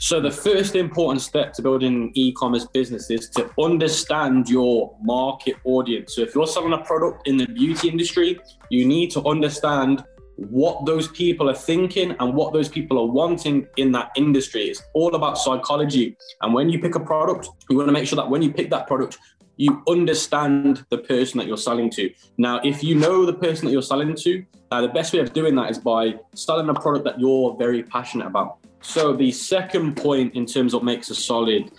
So the first important step to building an e-commerce business is to understand your market audience. So if you're selling a product in the beauty industry, you need to understand what those people are thinking and what those people are wanting in that industry. It's all about psychology. And when you pick a product, you want to make sure that when you pick that product, you understand the person that you're selling to. Now, if you know the person that you're selling to, the best way of doing that is by selling a product that you're very passionate about. So the second point in terms of what makes a solid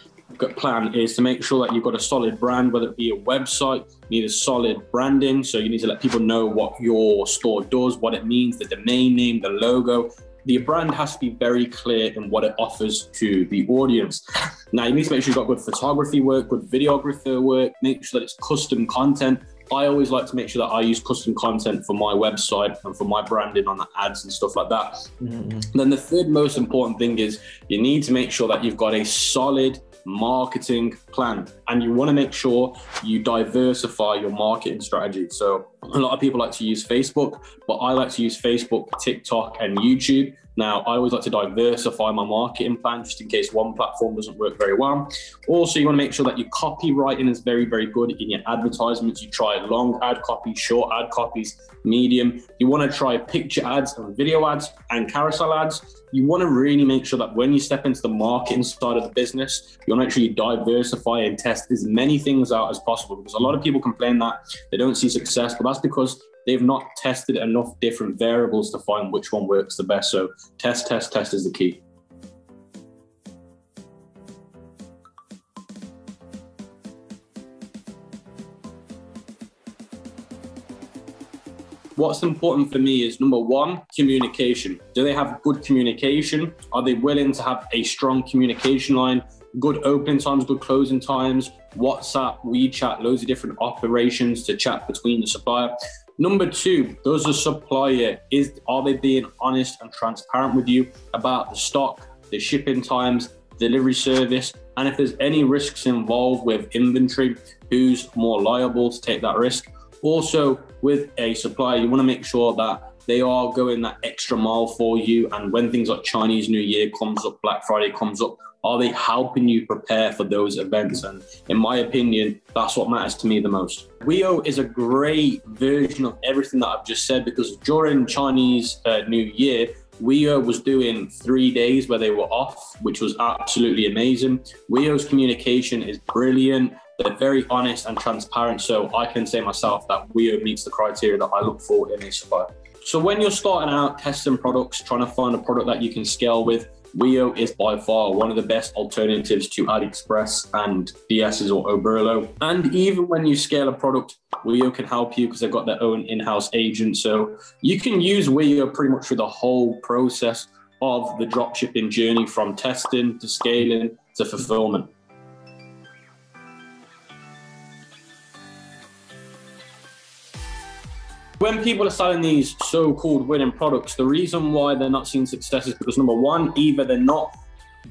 plan is to make sure that you've got a solid brand, whether it be a website, you need a solid branding. So you need to let people know what your store does, what it means, the domain name, the logo. The brand has to be very clear in what it offers to the audience. Now, you need to make sure you've got good photography work, good videographer work, make sure that it's custom content. I always like to make sure that I use custom content for my website and for my branding on the ads and stuff like that. Then the third most important thing is you need to make sure that you've got a solid marketing plan, and you want to make sure you diversify your marketing strategy. So a lot of people like to use Facebook, but I like to use Facebook, TikTok, and YouTube. Now, I always like to diversify my marketing plan just in case one platform doesn't work very well. Also, you want to make sure that your copywriting is very, very good in your advertisements. You try long ad copy, short ad copies, medium. You want to try picture ads and video ads and carousel ads. You want to really make sure that when you step into the marketing side of the business, you want to make sure you diversify and test as many things out as possible, because a lot of people complain that they don't see success, but that's because they've not tested enough different variables to find which one works the best. So test is the key. What's important for me is, number one, communication. Do they have good communication? Are they willing to have a strong communication line, good opening times, good closing times, WhatsApp, WeChat, loads of different operations to chat between the supplier? Number two, does the supplier, are they being honest and transparent with you about the stock, the shipping times, delivery service, and if there's any risks involved with inventory, who's more liable to take that risk? Also, with a supplier, you want to make sure that they are going that extra mile for you. And when things like Chinese New Year comes up, Black Friday comes up, are they helping you prepare for those events? And in my opinion, that's what matters to me the most. Wiio is a great version of everything that I've just said, because during Chinese New Year, Wiio was doing 3 days where they were off, which was absolutely amazing. Wiio's communication is brilliant. They're very honest and transparent. So I can say myself that Wiio meets the criteria that I look for in a supplier. So when you're starting out testing products, trying to find a product that you can scale with, Wiio is by far one of the best alternatives to AliExpress and DS's or Oberlo. And even when you scale a product, Wiio can help you because they've got their own in-house agent. So you can use Wiio pretty much through the whole process of the dropshipping journey, from testing to scaling to fulfillment. When people are selling these so-called winning products, the reason why they're not seeing success is because, number one, either they're not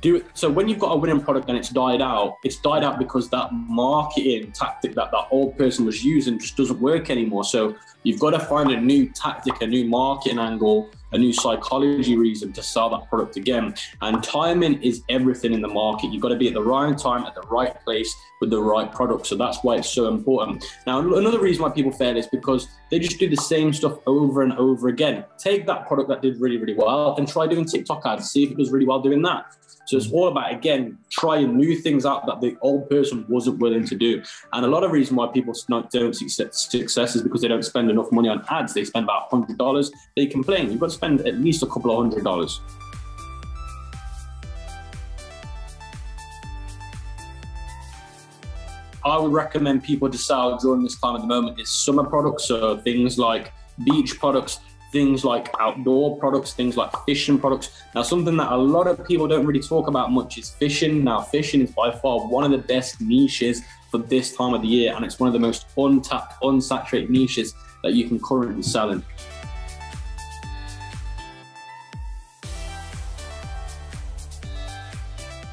doing. So when you've got a winning product and it's died out because that marketing tactic that old person was using just doesn't work anymore. So you've got to find a new tactic, a new marketing angle, a new psychology reason to sell that product again. And timing is everything in the market. You've got to be at the right time, at the right place, with the right product. So that's why it's so important. Now, another reason why people fail is because they just do the same stuff over and over again. Take that product that did really, really well and try doing TikTok ads, see if it does really well doing that. So it's all about, again, trying new things out that the old person wasn't willing to do. And a lot of reason why people don't see success is because they don't spend enough money on ads. They spend about $100. They complain. You've got to spend at least a couple of $100s. I would recommend people to sell during this time at the moment is summer products. So things like beach products, things like outdoor products, things like fishing products. Now, something that a lot of people don't really talk about much is fishing. Now, fishing is by far one of the best niches for this time of the year, and it's one of the most untapped, unsaturated niches that you can currently sell in.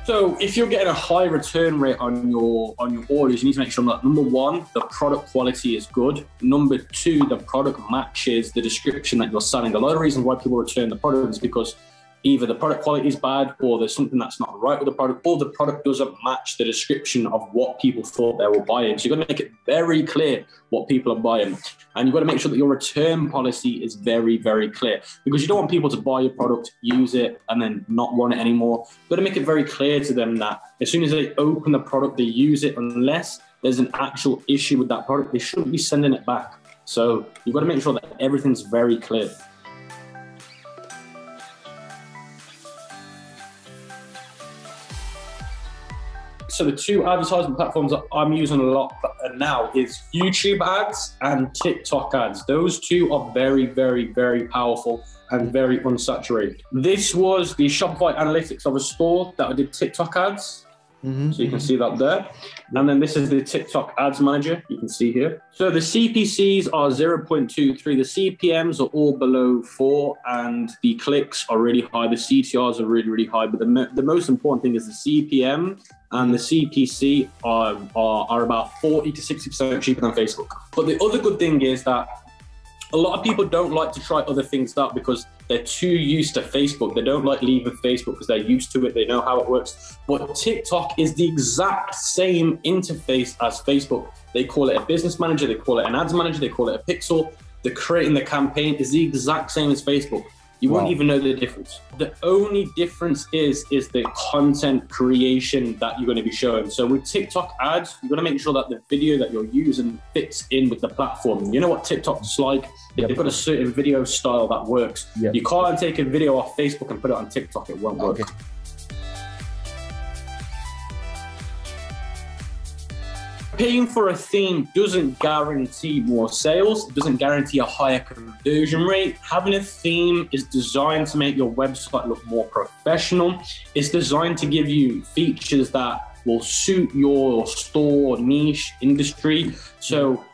So if you're getting a high return rate on your orders, you need to make sure that, number one, the product quality is good. Number two, the product matches the description that you're selling. A lot of reasons why people return the product is because either the product quality is bad, or there's something that's not right with the product, or the product doesn't match the description of what people thought they were buying. So you've got to make it very clear what people are buying. And you've got to make sure that your return policy is very, very clear, because you don't want people to buy your product, use it, and then not want it anymore. You've got to make it very clear to them that as soon as they open the product, they use it, unless there's an actual issue with that product, they shouldn't be sending it back. So you've got to make sure that everything's very clear. So the two advertising platforms that I'm using a lot now is YouTube ads and TikTok ads. Those two are very, very, very powerful and very unsaturated. This was the Shopify analytics of a store that I did TikTok ads. So you can see that there. And then this is the TikTok ads manager, you can see here. So the CPCs are 0.23, the CPMs are all below 4, and the clicks are really high. The CTRs are really, really high. But the most important thing is the CPM and the CPC are about 40 to 60% cheaper than Facebook. But the other good thing is that a lot of people don't like to try other things out because they're too used to Facebook. They don't like leaving Facebook because they're used to it. They know how it works. But TikTok is the exact same interface as Facebook. They call it a business manager. They call it an ads manager. They call it a pixel. The creating the campaign is the exact same as Facebook. You won't even know the difference. The only difference is the content creation that you're going to be showing. So with TikTok ads, you're going to make sure that the video that you're using fits in with the platform. You know what TikTok's like? Yep. They've got a certain video style that works. Yep. You can't take a video off Facebook and put it on TikTok. It won't work. Paying for a theme doesn't guarantee more sales. It doesn't guarantee a higher conversion rate. Having a theme is designed to make your website look more professional. It's designed to give you features that will suit your store, niche, industry. So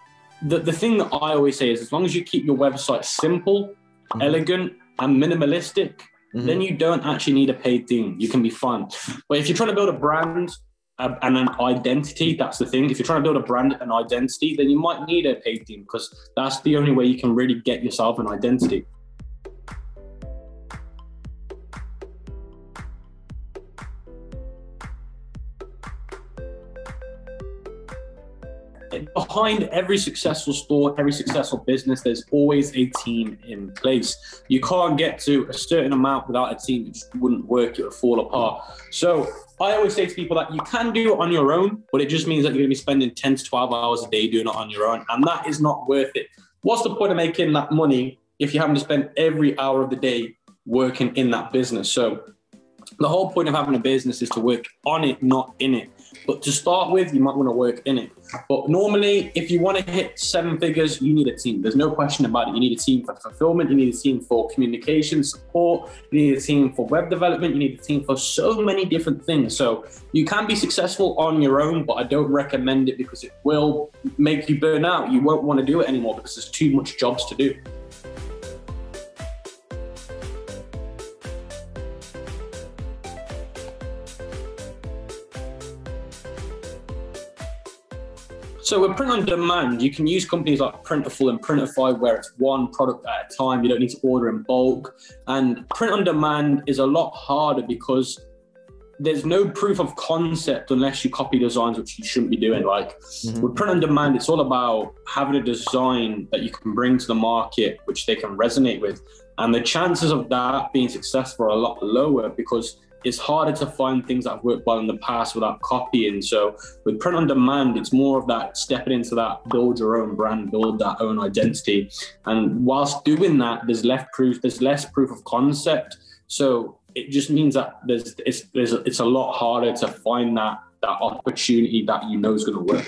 the thing that I always say is, as long as you keep your website simple, elegant, and minimalistic, then you don't actually need a paid theme. You can be fun. But if you're trying to build a brand, and an identity, that's the thing. If you're trying to build a brand and identity, then you might need a paid theme, because that's the only way you can really get yourself an identity. Behind every successful store, every successful business, there's always a team in place. You can't get to a certain amount without a team. It just wouldn't work. It would fall apart. So I always say to people that you can do it on your own, but it just means that you're going to be spending 10 to 12 hours a day doing it on your own. And that is not worth it. What's the point of making that money if you're having to spend every hour of the day working in that business? So the whole point of having a business is to work on it, not in it. But to start with, you might want to work in it. But normally, if you want to hit 7 figures, you need a team. There's no question about it. You need a team for fulfillment. You need a team for communication support. You need a team for web development. You need a team for so many different things. So you can be successful on your own, but I don't recommend it, because it will make you burn out. You won't want to do it anymore because there's too much jobs to do. So with print on demand, you can use companies like Printful and Printify, where it's one product at a time. You don't need to order in bulk. And print on demand is a lot harder because there's no proof of concept unless you copy designs, which you shouldn't be doing. Like with print on demand, it's all about having a design that you can bring to the market, which they can resonate with. And the chances of that being successful are a lot lower, because it's harder to find things that have worked well in the past without copying. So with print on demand, it's more of that stepping into that, build your own brand, build that own identity. And whilst doing that, there's less proof of concept. So it just means that it's a lot harder to find that opportunity that you know is going to work.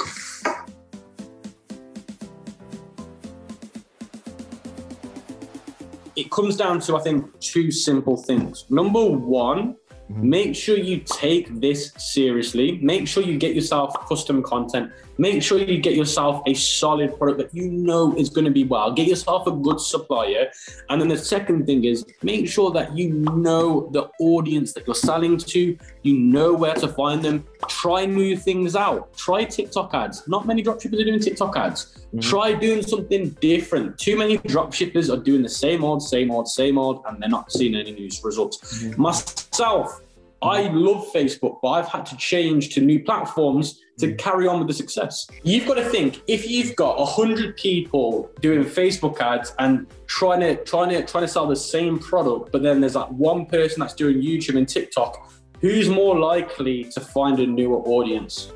It comes down to, I think, 2 simple things. Number 1, make sure you take this seriously. Make sure you get yourself custom content. Make sure you get yourself a solid product that you know is going to be well. Get yourself a good supplier. And then the second thing is make sure that you know the audience that you're selling to, you know where to find them. Try new things out. Try TikTok ads. Not many dropshippers are doing TikTok ads. Try doing something different. Too many dropshippers are doing the same old, and they're not seeing any new results. Myself, I love Facebook, but I've had to change to new platforms to carry on with the success. You've got to think, if you've got 100 people doing Facebook ads and trying to sell the same product, but then there's that one person that's doing YouTube and TikTok, who's more likely to find a newer audience?